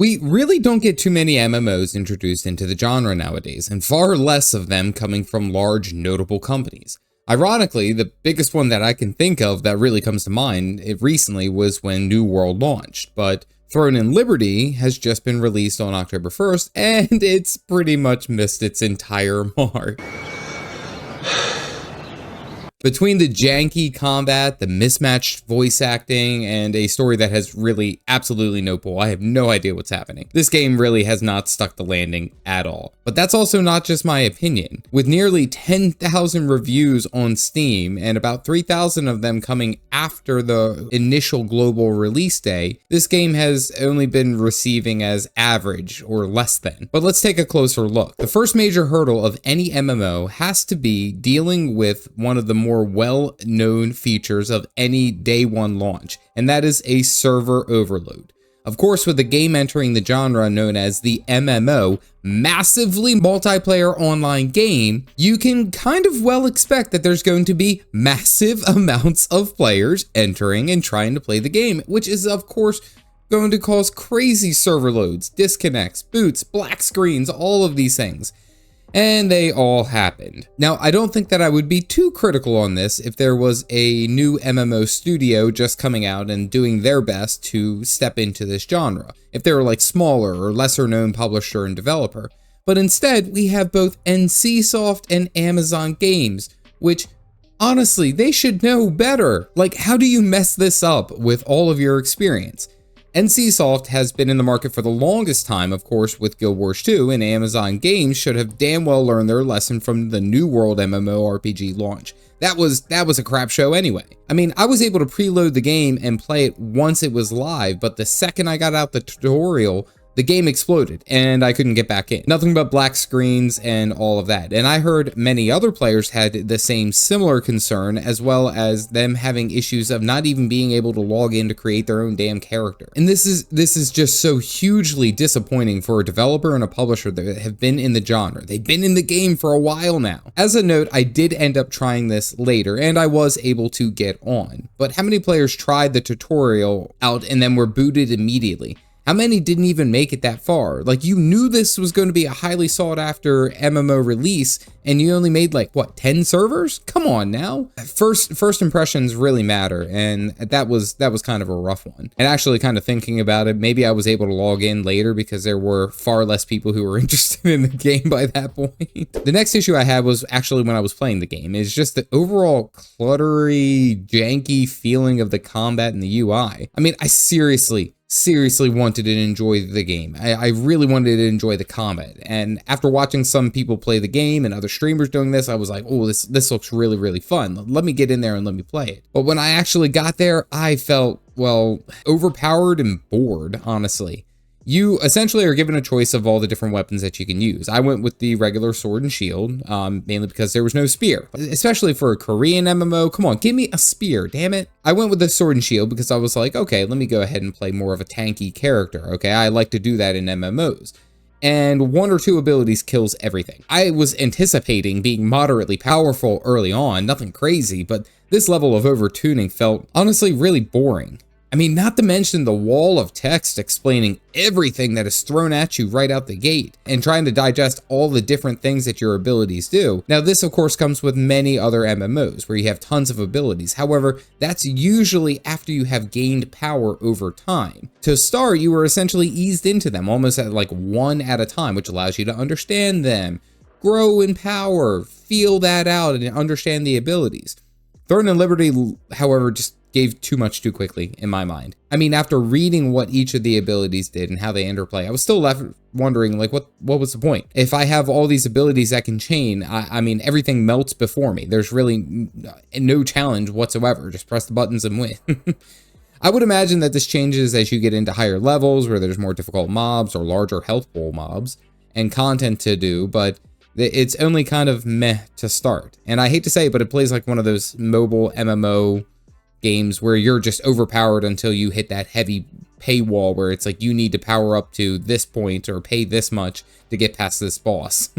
We really don't get too many MMOs introduced into the genre nowadays, and far less of them coming from large, notable companies. Ironically, the biggest one that I can think of that really comes to mind recently was when New World launched, but Throne and Liberty has just been released on October 1st, and it's pretty much missed its entire mark. Between the janky combat, the mismatched voice acting, and a story that has really absolutely no pull, I have no idea what's happening. This game really has not stuck the landing at all. But that's also not just my opinion. With nearly 10,000 reviews on Steam, and about 3,000 of them coming after the initial global release day, this game has only been receiving as average or less than. But let's take a closer look. The first major hurdle of any MMO has to be dealing with one of the more well-known features of any day one launch, and that is a server overload. Of course, with the game entering the genre known as the MMO, massively multiplayer online game, you can kind of well expect that there's going to be massive amounts of players entering and trying to play the game, which is of course going to cause crazy server loads, disconnects, boots, black screens, all of these things. And they all happened. Now, I don't think that I would be too critical on this if there was a new MMO studio just coming out and doing their best to step into this genre, if they were like smaller or lesser known publisher and developer. But instead, we have both NCSoft and Amazon Games, which honestly, they should know better. Like, how do you mess this up with all of your experience? NCSoft has been in the market for the longest time, of course, with Guild Wars 2, and Amazon Games should have damn well learned their lesson from the New World MMORPG launch. That was a crap show anyway. I mean, I was able to preload the game and play it once it was live, but the second I got out the tutorial, the game exploded and I couldn't get back in. Nothing but black screens and all of that. And I heard many other players had the same similar concern, as well as them having issues of not even being able to log in to create their own damn character. And this is just so hugely disappointing for a developer and a publisher that have been in the genre. They've been in the game for a while now. As a note, I did end up trying this later and I was able to get on. But how many players tried the tutorial out and then were booted immediately? How many didn't even make it that far? Like, you knew this was going to be a highly sought after MMO release and you only made like, what, 10 servers? Come on now. First impressions really matter, and that was kind of a rough one. And actually kind of thinking about it, maybe I was able to log in later because there were far less people who were interested in the game by that point. The next issue I had was actually when I was playing the game, is just the overall cluttery, janky feeling of the combat and the UI. I mean, I seriously wanted to enjoy the game. I really wanted to enjoy the combat. And after watching some people play the game and other streamers doing this, I was like, oh, this looks really, really fun. Let me get in there and let me play it. But when I actually got there, I felt, well, overpowered and bored, honestly. You essentially are given a choice of all the different weapons that you can use. I went with the regular sword and shield, mainly because there was no spear. Especially for a Korean MMO, come on, give me a spear, damn it. I went with the sword and shield because I was like, okay, let me go ahead and play more of a tanky character, okay? I like to do that in MMOs. And one or two abilities kills everything. I was anticipating being moderately powerful early on, nothing crazy, but this level of over-tuning felt honestly really boring. I mean, not to mention the wall of text explaining everything that is thrown at you right out the gate and trying to digest all the different things that your abilities do. Now, this of course comes with many other MMOs where you have tons of abilities. However, that's usually after you have gained power over time. To start, you were essentially eased into them almost at like one at a time, which allows you to understand them, grow in power, feel that out, and understand the abilities. Throne and Liberty, however, just gave too much too quickly in my mind. I mean, after reading what each of the abilities did and how they interplay, I was still left wondering, like, what was the point? If I have all these abilities that can chain, I mean, everything melts before me. There's really no challenge whatsoever. Just press the buttons and win. I would imagine that this changes as you get into higher levels where there's more difficult mobs or larger health pool mobs and content to do, but it's only kind of meh to start. And I hate to say it, but it plays like one of those mobile MMO games where you're just overpowered until you hit that heavy paywall where it's like you need to power up to this point or pay this much to get past this boss.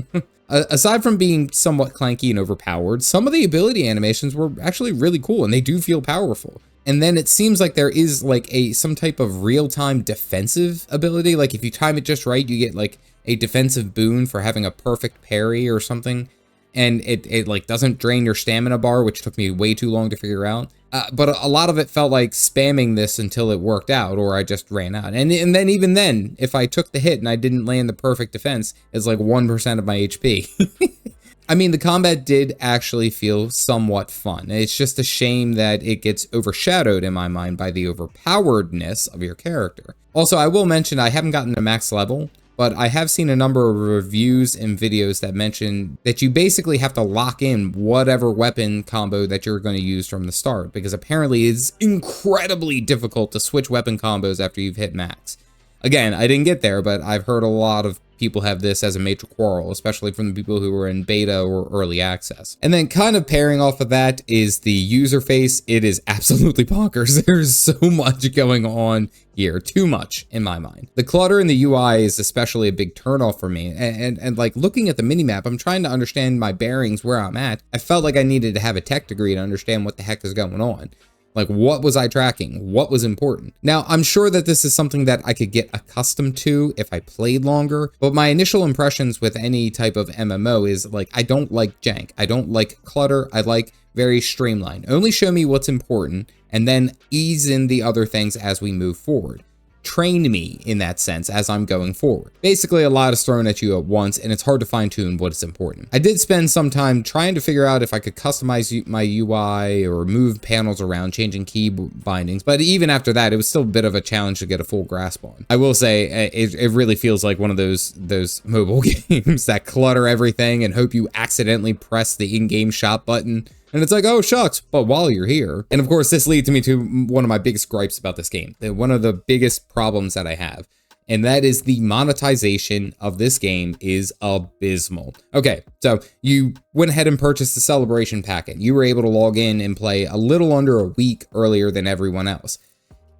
Aside from being somewhat clanky and overpowered, some of the ability animations were actually really cool and they do feel powerful. And then it seems like there is like some type of real-time defensive ability. Like if you time it just right, you get like a defensive boon for having a perfect parry or something. And it like doesn't drain your stamina bar, which took me way too long to figure out. But a lot of it felt like spamming this until it worked out, or I just ran out. And then even then, if I took the hit and I didn't land the perfect defense, it's like 1% of my HP. I mean, the combat did actually feel somewhat fun. It's just a shame that it gets overshadowed in my mind by the overpoweredness of your character. Also, I will mention I haven't gotten to max level, but I have seen a number of reviews and videos that mention that you basically have to lock in whatever weapon combo that you're going to use from the start, because apparently it's incredibly difficult to switch weapon combos after you've hit max. Again, I didn't get there, but I've heard a lot of people have this as a major quarrel, especially from the people who were in beta or early access. And then kind of pairing off of that is the user face. It is absolutely bonkers. There's so much going on here, too much in my mind. The clutter in the UI is especially a big turnoff for me. And like looking at the minimap, I'm trying to understand my bearings where I'm at. I felt like I needed to have a tech degree to understand what the heck is going on. Like, what was I tracking? What was important? Now, I'm sure that this is something that I could get accustomed to if I played longer, but my initial impressions with any type of MMO is like, I don't like jank. I don't like clutter. I like very streamlined. Only show me what's important and then ease in the other things as we move forward. Train me in that sense as I'm going forward. Basically, a lot is thrown at you at once, and it's hard to fine tune what is important. I did spend some time trying to figure out if I could customize my UI or move panels around, changing key bindings, but even after that, it was still a bit of a challenge to get a full grasp on. I will say, it really feels like one of those mobile games that clutter everything and hope you accidentally press the in-game shop button. And it's like, oh, shucks, but while you're here. And of course, this leads me to one of my biggest gripes about this game, one of the biggest problems that I have, and that is the monetization of this game is abysmal. Okay, so you went ahead and purchased the celebration packet. You were able to log in and play a little under a week earlier than everyone else.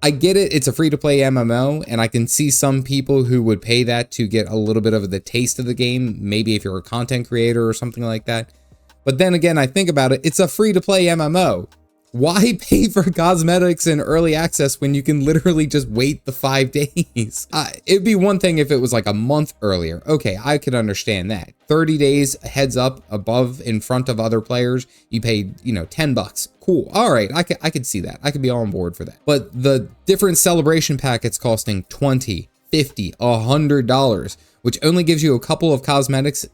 I get it, it's a free-to-play MMO, and I can see some people who would pay that to get a little bit of the taste of the game, maybe if you're a content creator or something like that. But then again, I think about it, it's a free-to-play MMO. Why pay for cosmetics in early access when you can literally just wait the 5 days? It'd be one thing if it was like a month earlier. Okay, I could understand that. 30 days heads up above in front of other players, you paid, you know, $10. Cool. All right, I could see that. I could be on board for that. But the different celebration packets costing $20, $50, $100, which only gives you a couple of cosmetics,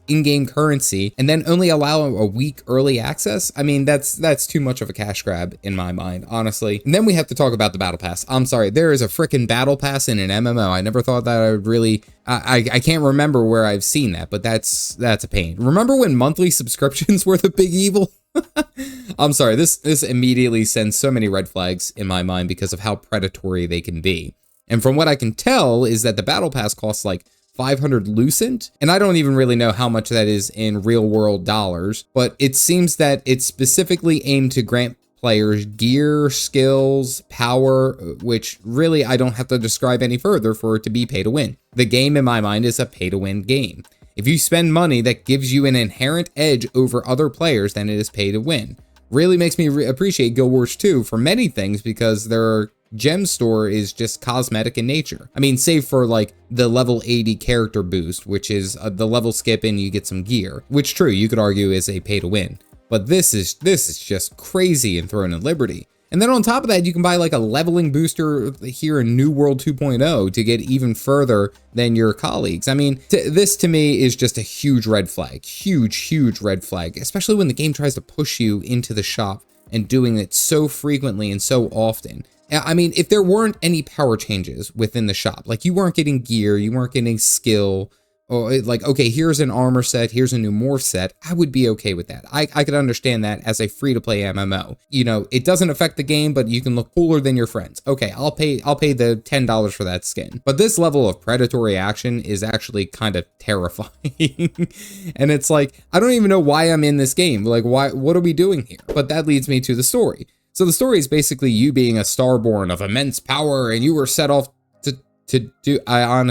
in-game currency, and then only allow a week early access. I mean, that's too much of a cash grab in my mind, honestly. And then we have to talk about the battle pass. I'm sorry, there is a freaking battle pass in an MMO. I never thought that I would really, I can't remember where I've seen that, but that's a pain. Remember when monthly subscriptions were the big evil? I'm sorry, this immediately sends so many red flags in my mind because of how predatory they can be. And from what I can tell is that the battle pass costs like 500 Lucent, and I don't even really know how much that is in real world dollars, but it seems that it's specifically aimed to grant players gear, skills, power, which really I don't have to describe any further for it to be pay to win. The game in my mind is a pay to win game. If you spend money that gives you an inherent edge over other players, then it is pay to win. Really makes me appreciate Guild Wars 2 for many things because their gem store is just cosmetic in nature. I mean, save for like the level 80 character boost, which is the level skip and you get some gear, which true, you could argue is a pay to win. But this is just crazy in Throne and Liberty. And then on top of that, you can buy like a leveling booster here in New World 2.0 to get even further than your colleagues. I mean, this to me is just a huge red flag, huge red flag, especially when the game tries to push you into the shop and doing it so frequently and so often. I mean, if there weren't any power changes within the shop, like you weren't getting gear, you weren't getting skill, or like, okay, here's an armor set, here's a new morph set, I would be okay with that. I could understand that as a free-to-play MMO. You know, it doesn't affect the game, but you can look cooler than your friends. Okay, I'll pay the $10 for that skin. But this level of predatory action is actually kind of terrifying. And it's like, I don't even know why I'm in this game. Like, what are we doing here? But that leads me to the story. So the story is basically you being a starborn of immense power, and you were set off to do. I'm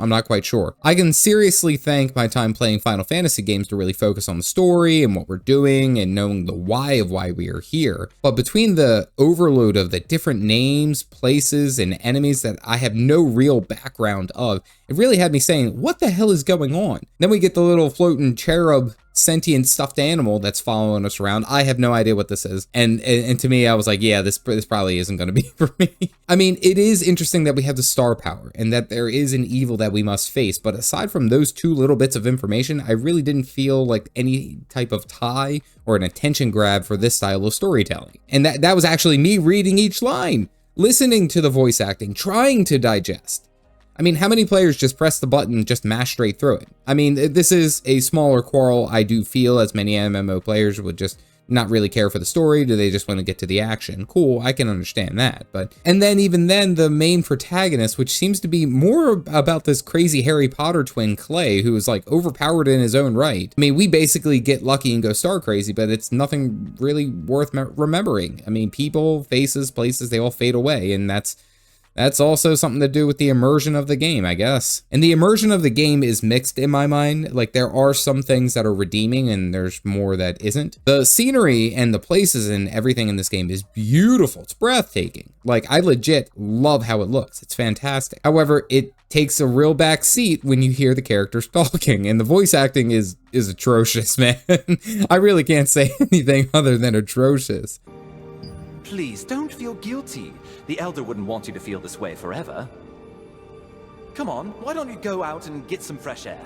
not quite sure. I can seriously thank my time playing Final Fantasy games to really focus on the story and what we're doing and knowing the why of why we are here. But between the overload of the different names, places, and enemies that I have no real background of, it really had me saying, what the hell is going on? Then we get the little floating cherub sentient stuffed animal that's following us around. I have no idea what this is. And to me, I was like, yeah, this probably isn't going to be for me. I mean, it is interesting that we have the star power and that there is an evil that we must face. But aside from those two little bits of information, I really didn't feel like any type of tie or an attention grab for this style of storytelling. And that was actually me reading each line, listening to the voice acting, trying to digest. I mean, how many players just press the button and just mash straight through it? I mean, this is a smaller quarrel, I do feel, as many MMO players would just not really care for the story. Do they just want to get to the action? Cool, I can understand that. And then even then, the main protagonist, which seems to be more about this crazy Harry Potter twin, Clay, who is like overpowered in his own right. I mean, we basically get lucky and go star crazy, but it's nothing really worth remembering. I mean, people, faces, places, they all fade away, and that's also something to do with the immersion of the game, I guess. And the immersion of the game is mixed in my mind. Like, there are some things that are redeeming and there's more that isn't. The scenery and the places and everything in this game is beautiful. It's breathtaking. Like, I legit love how it looks. It's fantastic. However, it takes a real back seat when you hear the characters talking, and the voice acting is atrocious, man. I really can't say anything other than atrocious. Please, don't feel guilty. The Elder wouldn't want you to feel this way forever. Come on, why don't you go out and get some fresh air?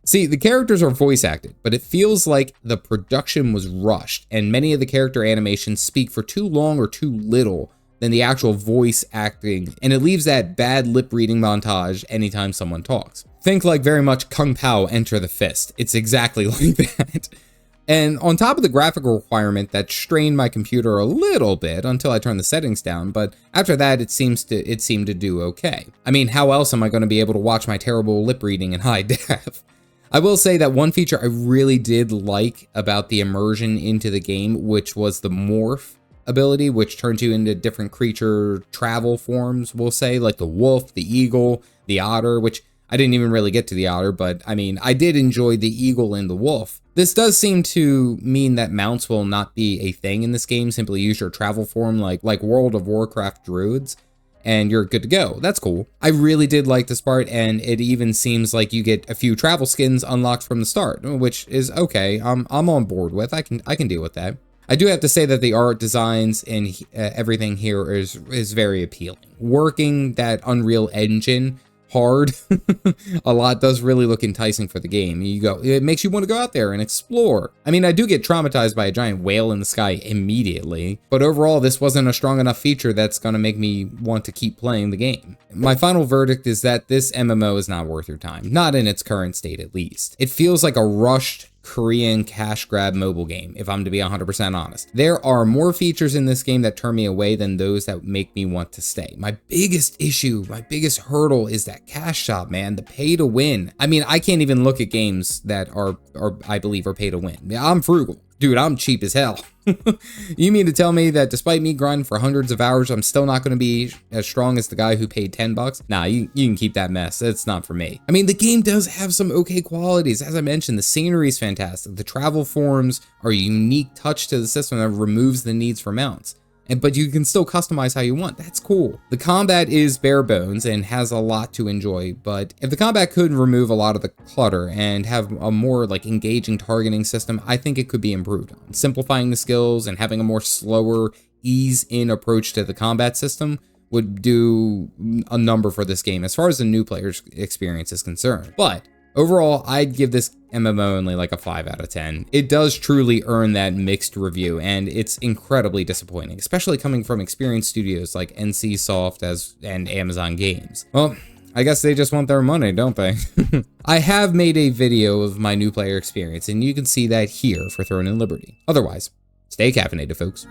See, the characters are voice acted, but it feels like the production was rushed, and many of the character animations speak for too long or too little than the actual voice acting, and it leaves that bad lip reading montage anytime someone talks. Think like very much Kung Pao Enter the Fist. It's exactly like that. And on top of the graphical requirement that strained my computer a little bit until I turned the settings down, but after that it seemed to do okay. I mean, how else am I going to be able to watch my terrible lip reading in high def? I will say that one feature I really did like about the immersion into the game, which was the morph ability, which turns you into different creature travel forms, we'll say, like the wolf, the eagle, the otter, which I didn't even really get to the otter, but I mean, I did enjoy the eagle and the wolf. This does seem to mean that mounts will not be a thing in this game. Simply use your travel form like World of Warcraft druids, and you're good to go. That's cool. I really did like this part, and it even seems like you get a few travel skins unlocked from the start, which is okay. I'm on board with. I can deal with that. I do have to say that the art designs and everything here is very appealing. Working that Unreal Engine hard a lot does really look enticing for the game. It makes you want to go out there and explore. I mean, I do get traumatized by a giant whale in the sky immediately, but overall this wasn't a strong enough feature that's going to make me want to keep playing the game. My final verdict is that this MMO is not worth your time, not in its current state at least. It feels like a rushed Korean cash grab mobile game, if I'm to be 100% honest. There are more features in this game that turn me away than those that make me want to stay. My biggest issue, my biggest hurdle is that cash shop, man, the pay to win. I mean, I can't even look at games that are I believe are pay to win. I'm frugal. Dude, I'm cheap as hell. You mean to tell me that despite me grinding for hundreds of hours, I'm still not going to be as strong as the guy who paid $10? Nah, you can keep that mess. It's not for me. I mean, the game does have some okay qualities. As I mentioned, the scenery is fantastic. The travel forms are a unique touch to the system that removes the needs for mounts. But you can still customize how you want. That's cool. The combat is bare bones and has a lot to enjoy, but if the combat could remove a lot of the clutter and have a more like engaging targeting system, I think it could be improved on. Simplifying the skills and having a more slower, ease-in approach to the combat system would do a number for this game as far as the new player's experience is concerned. But overall, I'd give this MMO only like a 5 out of 10. It does truly earn that mixed review, and it's incredibly disappointing, especially coming from experienced studios like NCSoft and Amazon Games. Well, I guess they just want their money, don't they? I have made a video of my new player experience, and you can see that here for Throne and Liberty. Otherwise, stay caffeinated, folks.